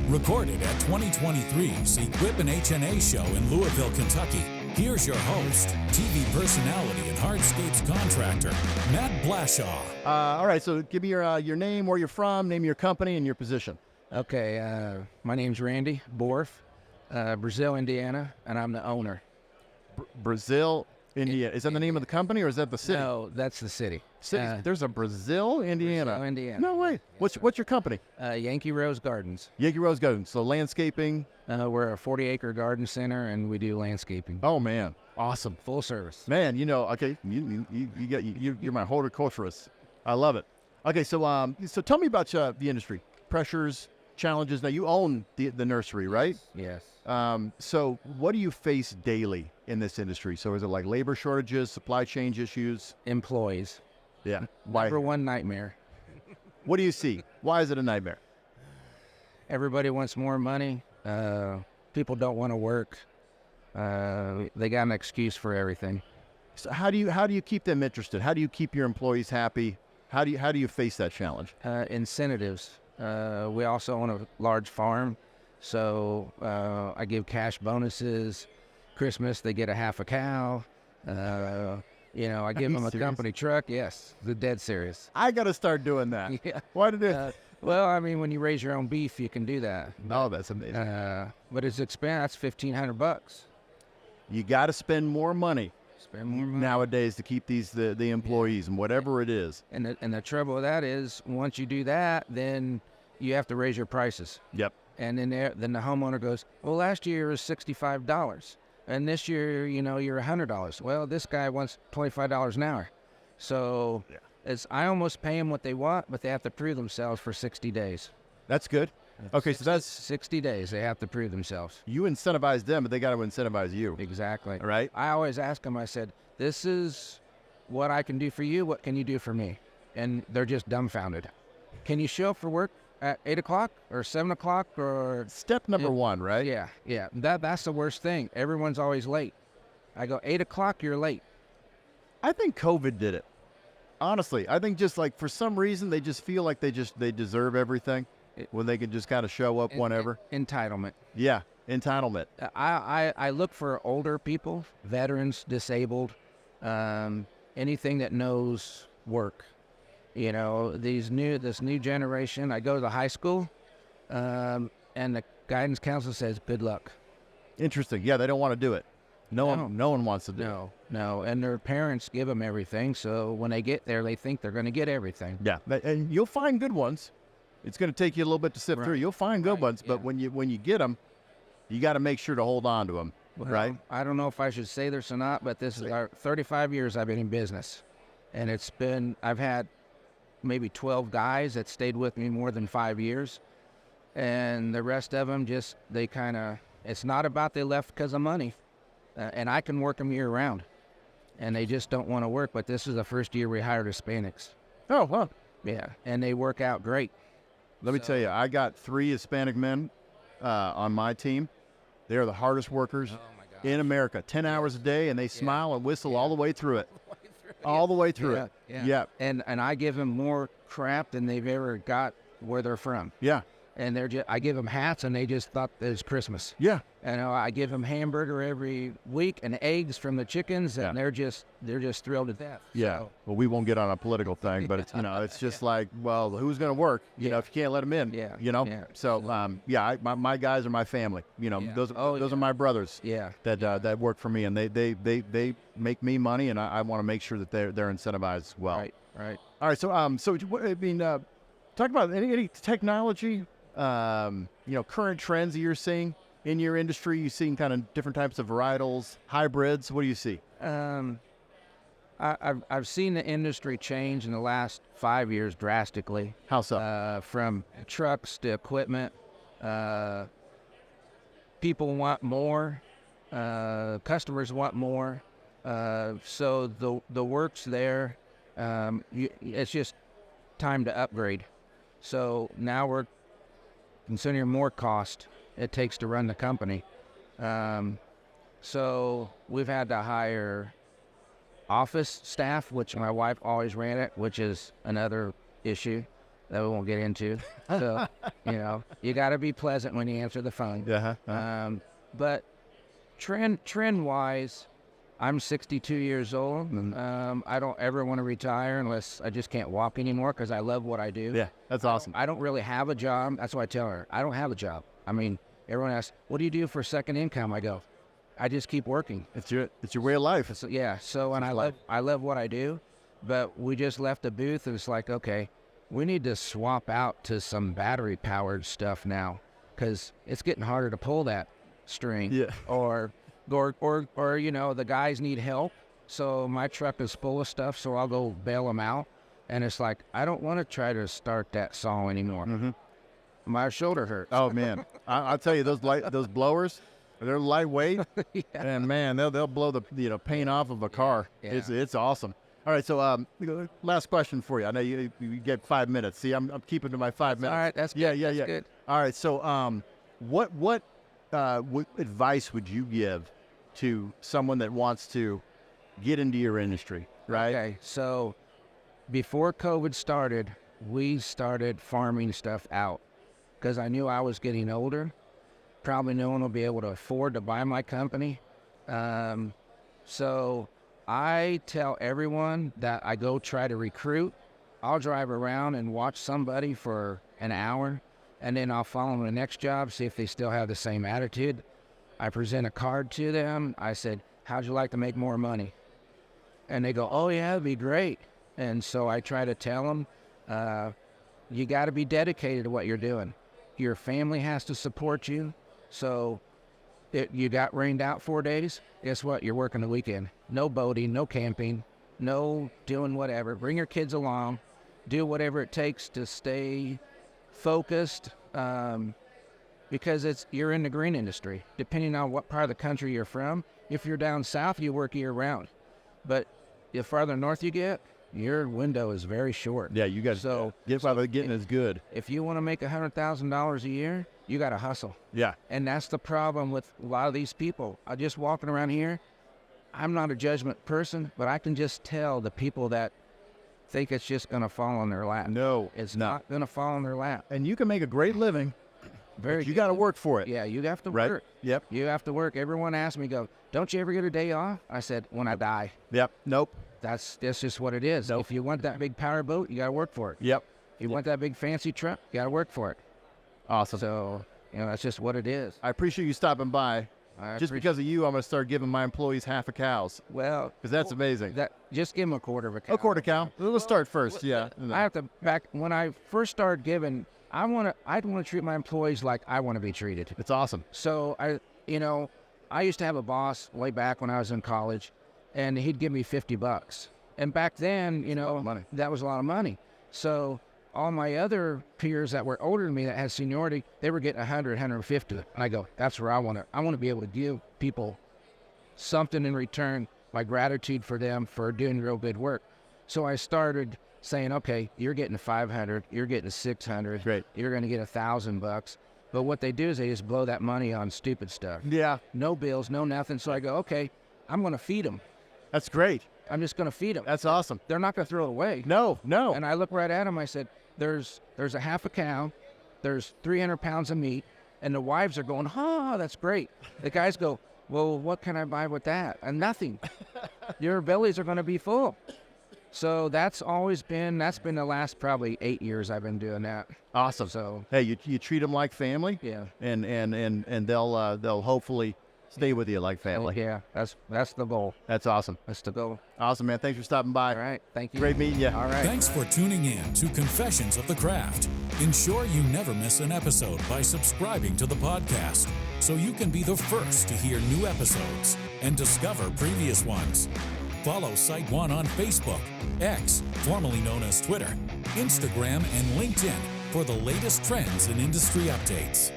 Recorded at 2023's Equip and HNA show in Louisville, Kentucky. Here's your host, TV personality and hardscapes contractor, Matt Blashaw. All right, so give me your name, where you're from, name of your company, and your position. Okay, my name's Randy Bourff, Brazil, Indiana, and I'm the owner. Brazil, Indiana. Is that the name of the company, or is that the city? No, that's the city. There's a Brazil, Indiana. Brazil, Indiana. No way. Yes, What's your company? Yankee Rose Gardens. Yankee Rose Gardens. So landscaping. We're a 40-acre garden center, and we do landscaping. Oh man, awesome. Full service. Man, okay, you're my horticulturist. I love it. Okay, so tell me about the industry, pressures, challenges. Now you own the nursery, right? Yes. So what do you face daily in this industry? So is it like labor shortages, supply chain issues? Employees. Yeah. Why? Number one nightmare. What do you see? Why is it a nightmare? Everybody wants more money. People don't want to work. They got an excuse for everything. So how do you keep them interested? How do you keep your employees happy? How do you face that challenge? Incentives. We also own a large farm, so I give cash bonuses. Christmas, they get a half a cow. I give them a company truck. Yes, the dead serious. I got to start doing that. Yeah. Why did it? Well, I mean, when you raise your own beef, you can do that. Oh, that's amazing. But it's expensive. That's $1,500. You got to spend more money. Spend more money nowadays to keep the employees and whatever it is. And the trouble with that is, once you do that, then you have to raise your prices. Yep. And then the homeowner goes, well, last year it was $65, and this year, you're $100. Well, this guy wants $25 an hour. So I almost pay them what they want, but they have to prove themselves for 60 days. That's good. Okay, so that's 60 days. They have to prove themselves. You incentivize them, but they got to incentivize you. Exactly. All right. I always ask them, I said, this is what I can do for you. What can you do for me? And they're just dumbfounded. Can you show up for work at 8 o'clock or 7 o'clock or? Step number one, right? Yeah. That's the worst thing. Everyone's always late. I go, 8 o'clock, you're late. I think COVID did it. Honestly, I think just like for some reason they just feel like they deserve everything when they can just kind of show up whenever. Entitlement. Yeah, entitlement. I look for older people, veterans, disabled, anything that knows work. This new generation. I go to the high school, and the guidance counselor says, "Good luck." Interesting. Yeah, they don't want to do it. No one wants to do it. No, and their parents give them everything, so when they get there, they think they're going to get everything. Yeah, and you'll find good ones. It's going to take you a little bit to sift through. You'll find good ones, but when you get them, you got to make sure to hold on to them, right? I don't know if I should say this or not, but this is our 35 years I've been in business, and I've had maybe 12 guys that stayed with me more than 5 years, and the rest of them it's not about they left because of money. And I can work them year round, and they just don't want to work. But this is the first year we hired Hispanics. Oh, wow. Yeah, and they work out great. Let me tell you, I got 3 Hispanic men on my team. They are the hardest workers in America. 10 hours a day, and they smile and whistle all the way through it. All the way through it. Yeah. And I give them more crap than they've ever got where they're from. Yeah. And I give them hats, and they just thought it was Christmas. Yeah. And I give them hamburger every week and eggs from the chickens, and they're just thrilled to death. Yeah. So. Well, we won't get on a political thing, but it's it's just like, well, who's going to work? If you can't let them in. Yeah. Yeah. So my guys are my family. Those are my brothers. Yeah. That work for me, and they make me money, and I want to make sure that they're incentivized as well. Right. All right. So talk about any technology. Current trends that you're seeing in your industry. You seeing kind of different types of varietals, hybrids. What do you see? I've seen the industry change in the last 5 years drastically. How so? From trucks to equipment. People want more. Customers want more. So the work's there. It's just time to upgrade. So now we're considering more cost it takes to run the company. So we've had to hire office staff, which my wife always ran it, which is another issue. that we won't get into. So, you got to be pleasant when you answer the phone. Yeah. But trend-wise, I'm 62 years old. I don't ever want to retire unless I just can't walk anymore because I love what I do. Yeah, that's awesome. I don't really have a job. That's why I tell her, I don't have a job. I mean, everyone asks, what do you do for second income? I go, I just keep working. It's your way of life. So, and I love what I do, but we just left a booth and it's like, okay, we need to swap out to some battery-powered stuff now because it's getting harder to pull that string. Yeah. Or the guys need help, so my truck is full of stuff, so I'll go bail them out. And it's like, I don't want to try to start that saw anymore. Mm-hmm. My shoulder hurts. Oh, man. I'll tell you, those blowers, they're lightweight, Yeah. and, man, they'll blow the paint off of a car. Yeah. It's awesome. All right, so last question for you. I know you get 5 minutes. See, I'm keeping to my 5 minutes. All right, that's good. Yeah. That's good. All right, so what advice would you give to someone that wants to get into your industry, right? Okay, so before COVID started, we started farming stuff out because I knew I was getting older. Probably no one will be able to afford to buy my company. So I tell everyone that I go try to recruit. I'll drive around and watch somebody for an hour, and then I'll follow them to the next job, see if they still have the same attitude. I present a card to them. I said, how'd you like to make more money? And they go, oh, yeah, that'd be great. And so I try to tell them, you got to be dedicated to what you're doing. Your family has to support you. So you got rained out 4 days, guess what? You're working the weekend. No boating, no camping, no doing whatever. Bring your kids along. Do whatever it takes to stay focused. Because you're in the green industry. Depending on what part of the country you're from, if you're down south, you work year-round. But the farther north you get, your window is very short. Yeah, you guys get while they're getting as good. If you want to make $100,000 a year, you got to hustle. Yeah. And that's the problem with a lot of these people. I'm just walking around here. I'm not a judgment person, but I can just tell the people that think it's just going to fall on their lap. No, it's not going to fall on their lap. And you can make a great living. Very. You got to work for it. Yeah, you have to right? work. Yep. You have to work. Everyone asks me, don't you ever get a day off? I said, when I die. Yep. Nope. That's just what it is. Nope. If you want that big power boat, you got to work for it. Yep. If you want that big fancy truck, you got to work for it. Awesome. So, that's just what it is. I appreciate you stopping by. Just because of you, I'm going to start giving my employees half a cows. Well, because that's amazing. Just give them a quarter of a cow. A quarter cow. Let's start first. Yeah. I have to when I first started giving, I'd want to treat my employees like I want to be treated. It's awesome. So I used to have a boss way back when I was in college, and he'd give me $50. And back then, that was a lot of money. So all my other peers that were older than me that had seniority, they were getting 100, 150. And I go, that's where I want to be able to give people something in return, my gratitude for them for doing real good work. So I started saying, okay, you're getting 500, you're getting 600, great. You're going to get $1,000. But what they do is they just blow that money on stupid stuff. Yeah. No bills, no nothing. So I go, okay, I'm going to feed them. That's great. I'm just going to feed them. That's awesome. They're not going to throw it away. No. And I look right at them. I said, there's a half a cow, there's 300 pounds of meat, and the wives are going, that's great. The guys go, well, what can I buy with that? And nothing. Your bellies are going to be full. So that's been the last probably 8 years I've been doing that. Awesome. So hey, you treat them like family. Yeah. And they'll hopefully stay with you like family. Yeah, that's the goal. That's awesome. That's the goal. Awesome, man. Thanks for stopping by. All right. Thank you. Great meeting you. All right. Thanks for tuning in to Confessions of the Craft. Ensure you never miss an episode by subscribing to the podcast so you can be the first to hear new episodes and discover previous ones. Follow SiteOne on Facebook, X, formerly known as Twitter, Instagram, and LinkedIn for the latest trends and industry updates.